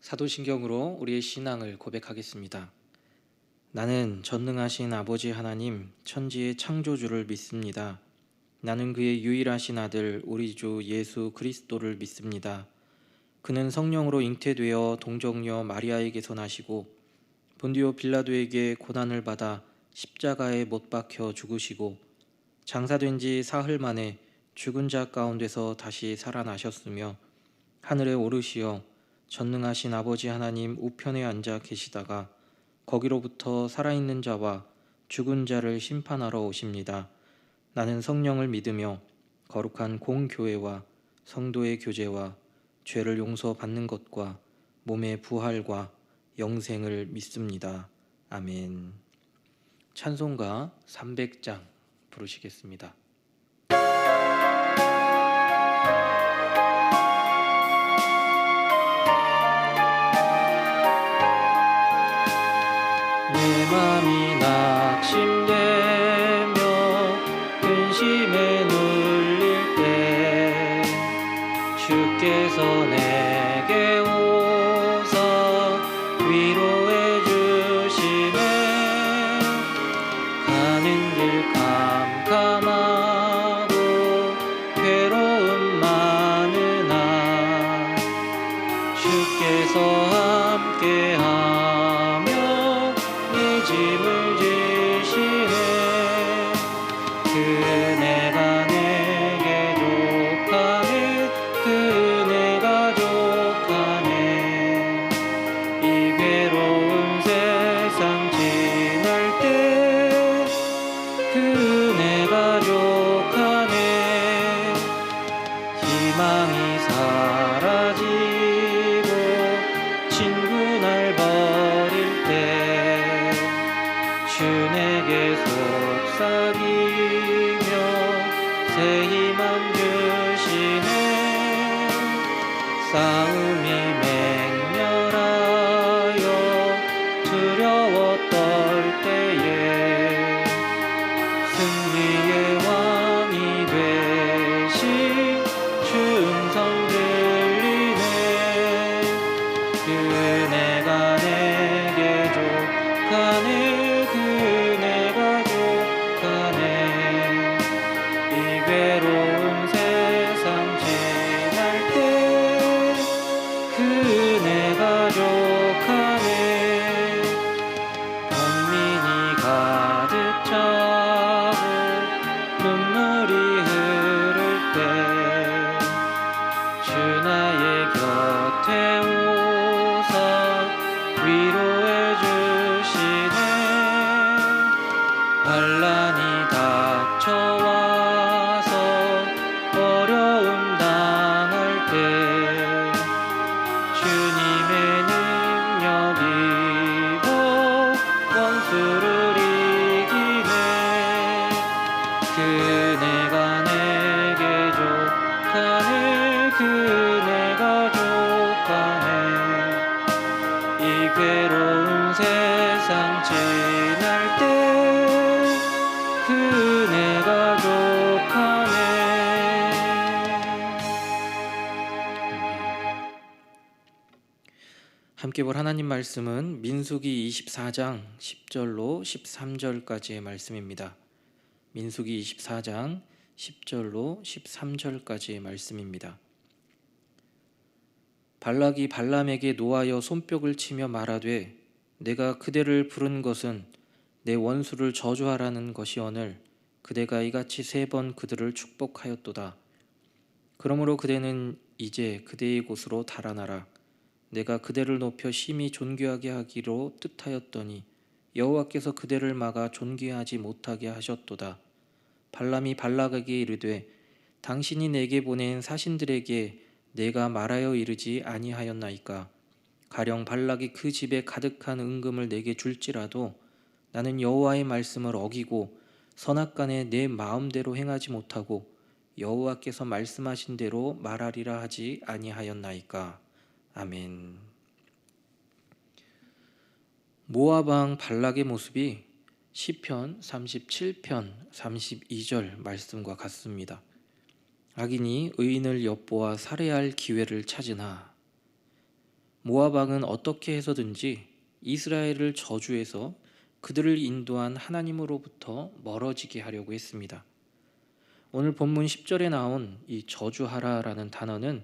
사도신경으로 우리의 신앙을 고백하겠습니다. 나는 전능하신 아버지 하나님 천지의 창조주를 믿습니다. 나는 그의 유일하신 아들 우리 주 예수 그리스도를 믿습니다. 그는 성령으로 잉태되어 동정녀 마리아에게서 나시고 본디오 빌라도에게 고난을 받아 십자가에 못 박혀 죽으시고 장사된 지 사흘 만에 죽은 자 가운데서 다시 살아나셨으며 하늘에 오르시어 전능하신 아버지 하나님 우편에 앉아 계시다가 거기로부터 살아있는 자와 죽은 자를 심판하러 오십니다. 나는 성령을 믿으며 거룩한 공교회와 성도의 교제와 죄를 용서받는 것과 몸의 부활과 영생을 믿습니다. 아멘. 찬송가 300장 부르시겠습니다. 내 맘이 낙심되며 근심에 눌릴 때 주께서 내게 오사 위로해 주시네. 가는 길 캄캄하고 괴로움 많으나 주께서 함께하며 내 짐을 지시네. 그네가 내게 족하네. 그네가 족하네. 이 괴로운 세상 지날 때 그네가 족하네. 희망이 사라지고 친구 날 버릴 때 주 내게 속삭이며 새 희망 주시네. 싸움이 맹렬하여 두려워 떨 때에 승리의 왕이 되신 주 음성 들리네. 그네가 내게 족하네. 그네가 족하네. 이 괴로운 세상 지날 때 그네가 족하네. 번민이 가득 차고 눈물이 흐를 때 주 나의 곁에 오사 위로해 주시네. 환난이 닥쳐와서 어려움 당할 때 주님의 능력이고 원수를 이기네. 그네가 내게 족하네. 그네가 족하네. 이 괴로운 세상 지날 때 그네가 족하네. 함께 볼 하나님 말씀은 민수기 24장 10절로 13절까지의 말씀입니다. 민수기 24장 10절로 13절까지의 말씀입니다. 발락이 발람에게 노하여 손뼉을 치며 말하되 내가 그대를 부른 것은 내 원수를 저주하라는 것이오늘 그대가 이같이 3번 그들을 축복하였도다. 그러므로 그대는 이제 그대의 곳으로 달아나라. 내가 그대를 높여 심히 존귀하게 하기로 뜻하였더니 여호와께서 그대를 막아 존귀하지 못하게 하셨도다. 발람이 발락에게 이르되 당신이 내게 보낸 사신들에게 내가 말하여 이르지 아니하였나이까. 가령 발락이 그 집에 가득한 은금을 내게 줄지라도 나는 여호와의 말씀을 어기고 선악간에 내 마음대로 행하지 못하고 여호와께서 말씀하신 대로 말하리라 하지 아니하였나이까. 아멘. 모압 왕 발락의 모습이 시편 37편 32절 말씀과 같습니다. 악인이 의인을 엿보아 살해할 기회를 찾으나 모압 왕은 어떻게 해서든지 이스라엘을 저주해서 그들을 인도한 하나님으로부터 멀어지게 하려고 했습니다. 오늘 본문 10절에 나온 이 저주하라라는 단어는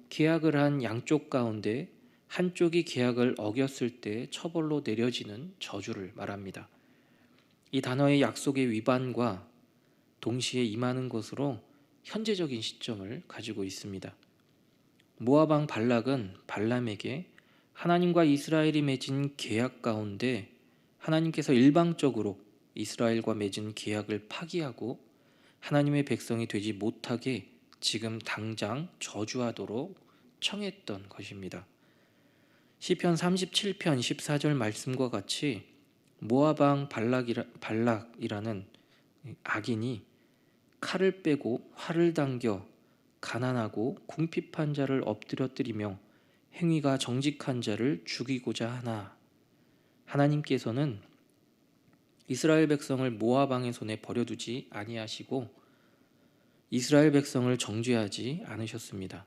계약을 한 양쪽 가운데 한쪽이 계약을 어겼을 때 처벌로 내려지는 저주를 말합니다. 이 단어의 약속의 위반과 동시에 임하는 것으로 현재적인 시점을 가지고 있습니다. 모압 왕 발락은 발람에게 하나님과 이스라엘이 맺은 계약 가운데 하나님께서 일방적으로 이스라엘과 맺은 계약을 파기하고 하나님의 백성이 되지 못하게 지금 당장 저주하도록 청했던 것입니다. 시편 37편 14절 말씀과 같이 모압 왕 발락이라는 악인이 칼을 빼고 활을 당겨 가난하고 궁핍한 자를 엎드려뜨리며 행위가 정직한 자를 죽이고자 하나, 하나님께서는 이스라엘 백성을 모압 왕의 손에 버려두지 아니하시고 이스라엘 백성을 정죄하지 않으셨습니다.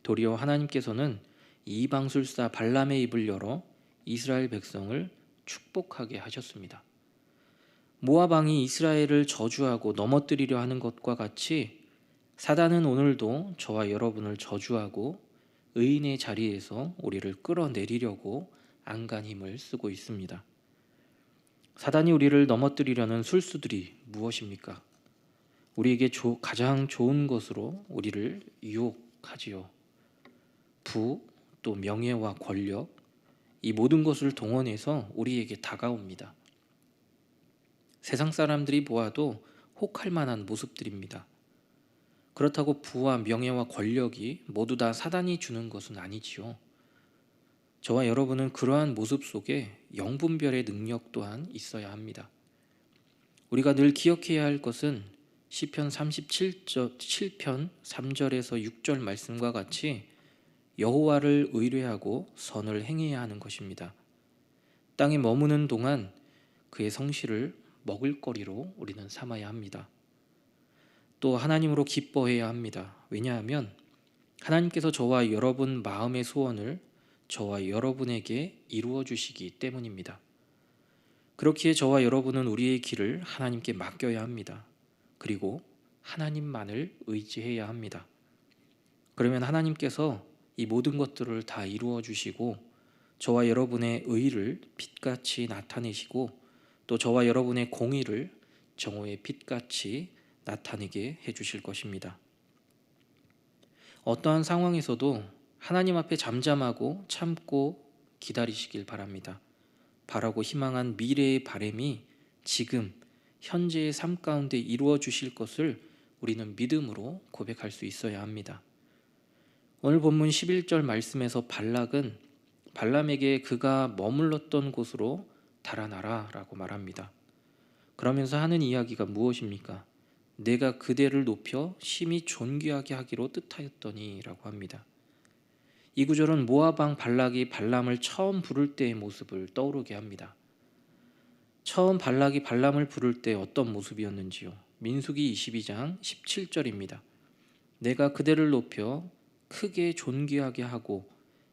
도리어 하나님께서는 이방술사 발람의 입을 열어 이스라엘 백성을 축복하게 하셨습니다. 모압 왕이 이스라엘을 저주하고 넘어뜨리려 하는 것과 같이 사단은 오늘도 저와 여러분을 저주하고 의인의 자리에서 우리를 끌어내리려고 안간 힘을 쓰고 있습니다. 사단이 우리를 넘어뜨리려는 술수들이 무엇입니까? 우리에게 가장 좋은 것으로 우리를 유혹하지요. 부, 또 명예와 권력, 이 모든 것을 동원해서 우리에게 다가옵니다. 세상 사람들이 보아도 혹할 만한 모습들입니다. 그렇다고 부와 명예와 권력이 모두 다 사단이 주는 것은 아니지요. 저와 여러분은 그러한 모습 속에 영분별의 능력 또한 있어야 합니다. 우리가 늘 기억해야 할 것은 시편 37편 3절에서 6절 말씀과 같이 여호와를 의뢰하고 선을 행해야 하는 것입니다. 땅에 머무는 동안 그의 성실을 먹을거리로 우리는 삼아야 합니다. 또 하나님으로 기뻐해야 합니다. 왜냐하면 하나님께서 저와 여러분 마음의 소원을 저와 여러분에게 이루어 주시기 때문입니다. 그렇기에 저와 여러분은 우리의 길을 하나님께 맡겨야 합니다. 그리고 하나님만을 의지해야 합니다. 그러면 하나님께서 이 모든 것들을 다 이루어 주시고 저와 여러분의 의를 빛같이 나타내시고 또 저와 여러분의 공의를 정오의 빛같이 나타내게 해주실 것입니다. 어떠한 상황에서도 하나님 앞에 잠잠하고 참고 기다리시길 바랍니다. 바라고 희망한 미래의 바람이 지금 현재의 삶 가운데 이루어 주실 것을 우리는 믿음으로 고백할 수 있어야 합니다. 오늘 본문 11절 말씀에서 발락은 발람에게 그가 머물렀던 곳으로 달아나라 라고 말합니다. 그러면서 하는 이야기가 무엇입니까? 내가 그대를 높여 심히 존귀하게 하기로 뜻하였더니 라고 합니다. 이 구절은 모압 왕 발락이 발람을 처음 부를 때의 모습을 떠오르게 합니다. 처음 발락이 발람을 부를 때 어떤 모습이었는지요? 민수기 22장 17절입니다. 내가 그대를 높여 크게 존귀하게 하고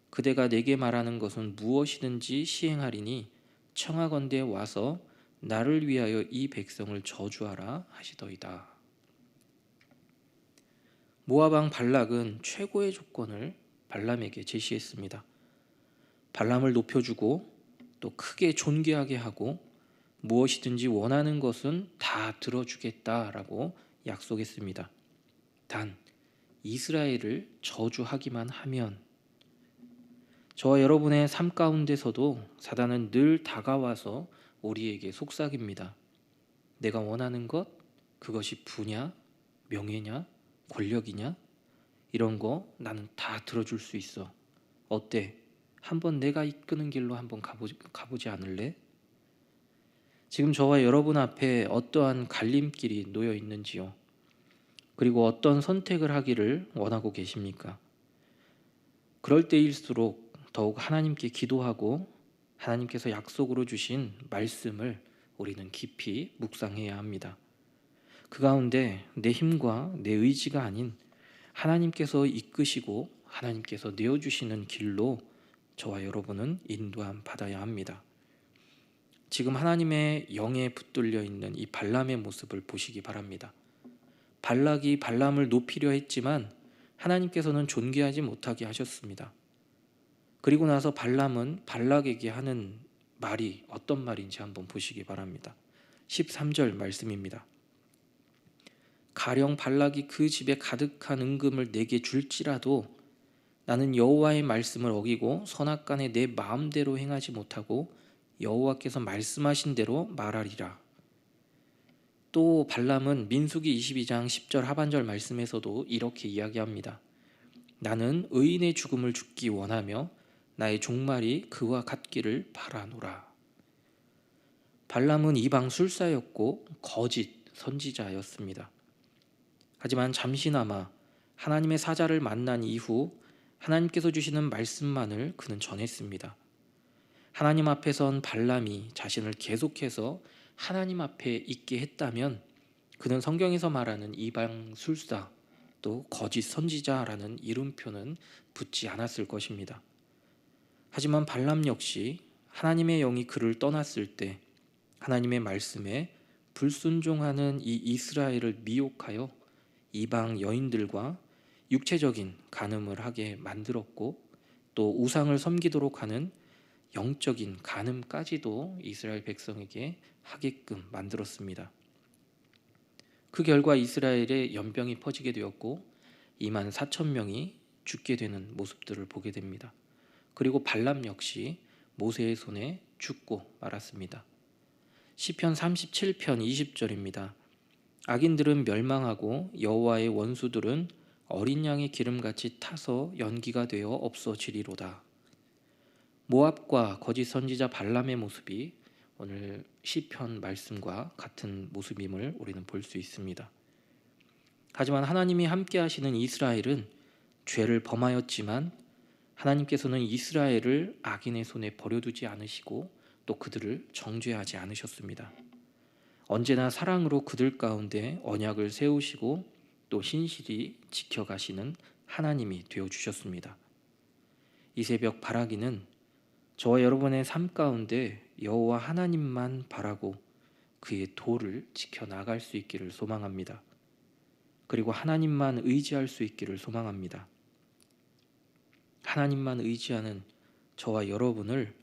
그대가 내게 말하는 것은 무엇이든지 시행하리니 청하건대 와서 나를 위하여 이 백성을 저주하라 하시더이다. 모압 왕 발락은 최고의 조건을 발람에게 제시했습니다. 발람을 높여주고 또 크게 존귀하게 하고 무엇이든지 원하는 것은 다 들어주겠다라고 약속했습니다. 단 이스라엘을 저주하기만 하면 저와 여러분의 삶 가운데서도 사단은 늘 다가와서 우리에게 속삭입니다. 내가 원하는 것, 그것이 부냐, 명예냐, 권력이냐, 이런 거 나는 다 들어줄 수 있어. 어때? 한번 내가 이끄는 길로 한번 가보지 않을래? 지금 저와 여러분 앞에 어떠한 갈림길이 놓여 있는지요? 그리고 어떤 선택을 하기를 원하고 계십니까? 그럴 때일수록 더욱 하나님께 기도하고 하나님께서 약속으로 주신 말씀을 우리는 깊이 묵상해야 합니다. 그 가운데 내 힘과 내 의지가 아닌 하나님께서 이끄시고 하나님께서 내어주시는 길로 저와 여러분은 인도함 받아야 합니다. 지금 하나님의 영에 붙들려 있는 이 발람의 모습을 보시기 바랍니다. 발락이 발람을 높이려 했지만 하나님께서는 존귀하지 못하게 하셨습니다. 그리고 나서 발람은 발락에게 하는 말이 어떤 말인지 한번 보시기 바랍니다. 13절 말씀입니다. 가령 발락이 그 집에 가득한 은금을 내게 줄지라도 나는 여호와의 말씀을 어기고 선악간에 내 마음대로 행하지 못하고 여호와께서 말씀하신 대로 말하리라. 또 발람은 민수기 22장 10절 하반절 말씀에서도 이렇게 이야기합니다. 나는 의인의 죽음을 죽기 원하며 나의 종말이 그와 같기를 바라노라. 발람은 이방 술사였고 거짓 선지자였습니다. 하지만 잠시나마 하나님의 사자를 만난 이후 하나님께서 주시는 말씀만을 그는 전했습니다. 하나님 앞에 선 발람이 자신을 계속해서 하나님 앞에 있게 했다면 그는 성경에서 말하는 이방 술사 또 거짓 선지자라는 이름표는 붙지 않았을 것입니다. 하지만 발람 역시 하나님의 영이 그를 떠났을 때 하나님의 말씀에 불순종하는 이 이스라엘을 미혹하여 이방 여인들과 육체적인 간음을 하게 만들었고 또 우상을 섬기도록 하는 영적인 간음까지도 이스라엘 백성에게 하게끔 만들었습니다. 그 결과 이스라엘의 연병이 퍼지게 되었고 2만 4천 명이 죽게 되는 모습들을 보게 됩니다. 그리고 발람 역시 모세의 손에 죽고 말았습니다. 시편 37편 20절입니다. 악인들은 멸망하고 여호와의 원수들은 어린 양의 기름같이 타서 연기가 되어 없어지리로다. 모압과 거짓 선지자 발람의 모습이 오늘 시편 말씀과 같은 모습임을 우리는 볼 수 있습니다. 하지만 하나님이 함께 하시는 이스라엘은 죄를 범하였지만 하나님께서는 이스라엘을 악인의 손에 버려두지 않으시고 또 그들을 정죄하지 않으셨습니다. 언제나 사랑으로 그들 가운데 언약을 세우시고 또 신실히 지켜가시는 하나님이 되어주셨습니다. 이 새벽 바라기는 저와 여러분의 삶 가운데 여호와 하나님만 바라고 그의 도를 지켜나갈 수 있기를 소망합니다. 그리고 하나님만 의지할 수 있기를 소망합니다. 하나님만 의지하는 저와 여러분을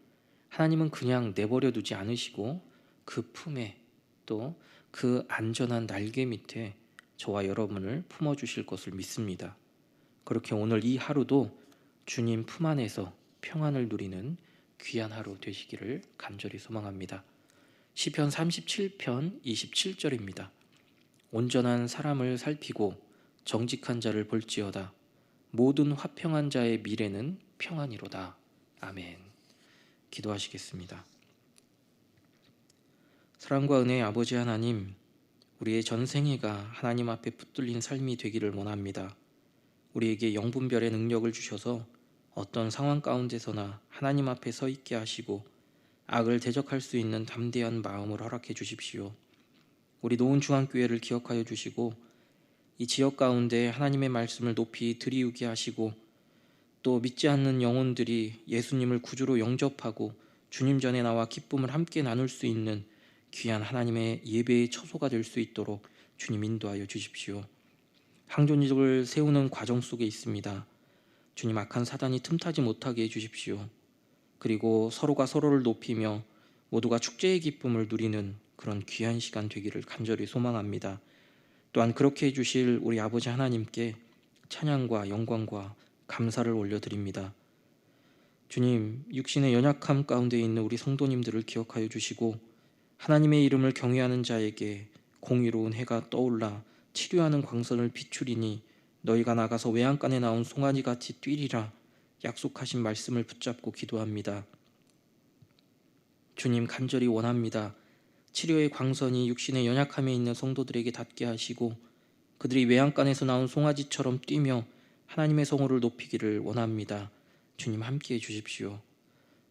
하나님은 그냥 내버려 두지 않으시고 그 품에 또 그 안전한 날개 밑에 저와 여러분을 품어주실 것을 믿습니다. 그렇게 오늘 이 하루도 주님 품 안에서 평안을 누리는 귀한 하루 되시기를 간절히 소망합니다. 시편 37편 27절입니다. 온전한 사람을 살피고 정직한 자를 볼지어다. 모든 화평한 자의 미래는 평안이로다. 아멘. 기도하시겠습니다. 사랑과 은혜의 아버지 하나님, 우리의 전생애가 하나님 앞에 붙들린 삶이 되기를 원합니다. 우리에게 영분별의 능력을 주셔서 어떤 상황 가운데서나 하나님 앞에 서 있게 하시고 악을 대적할 수 있는 담대한 마음을 허락해 주십시오. 우리 노은중앙교회를 기억하여 주시고 이 지역 가운데 하나님의 말씀을 높이 들이우게 하시고 또 믿지 않는 영혼들이 예수님을 구주로 영접하고 주님 전에 나와 기쁨을 함께 나눌 수 있는 귀한 하나님의 예배의 처소가 될 수 있도록 주님 인도하여 주십시오. 항존직을 세우는 과정 속에 있습니다. 주님, 악한 사단이 틈타지 못하게 해주십시오. 그리고 서로가 서로를 높이며 모두가 축제의 기쁨을 누리는 그런 귀한 시간 되기를 간절히 소망합니다. 또한 그렇게 해주실 우리 아버지 하나님께 찬양과 영광과 감사를 올려드립니다. 주님, 육신의 연약함 가운데 있는 우리 성도님들을 기억하여 주시고 하나님의 이름을 경외하는 자에게 공의로운 해가 떠올라 치료하는 광선을 비추리니 너희가 나가서 외양간에 나온 송아지같이 뛰리라 약속하신 말씀을 붙잡고 기도합니다. 주님, 간절히 원합니다. 치료의 광선이 육신의 연약함에 있는 성도들에게 닿게 하시고 그들이 외양간에서 나온 송아지처럼 뛰며 하나님의 성호를 높이기를 원합니다. 주님, 함께해 주십시오.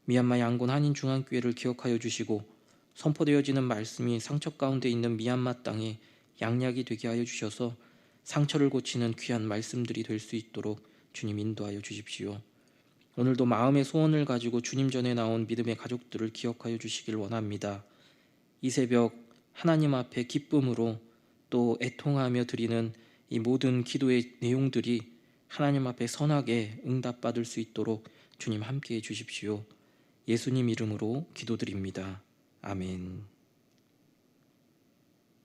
미얀마 양곤 한인중앙교회를 기억하여 주시고 선포되어지는 말씀이 상처 가운데 있는 미얀마 땅에 양약이 되게 하여 주셔서 상처를 고치는 귀한 말씀들이 될 수 있도록 주님 인도하여 주십시오. 오늘도 마음의 소원을 가지고 주님 전에 나온 믿음의 가족들을 기억하여 주시길 원합니다. 이 새벽 하나님 앞에 기쁨으로 또 애통하며 드리는 이 모든 기도의 내용들이 하나님 앞에 선하게 응답받을 수 있도록 주님 함께해 주십시오. 예수님 이름으로 기도드립니다. 아멘.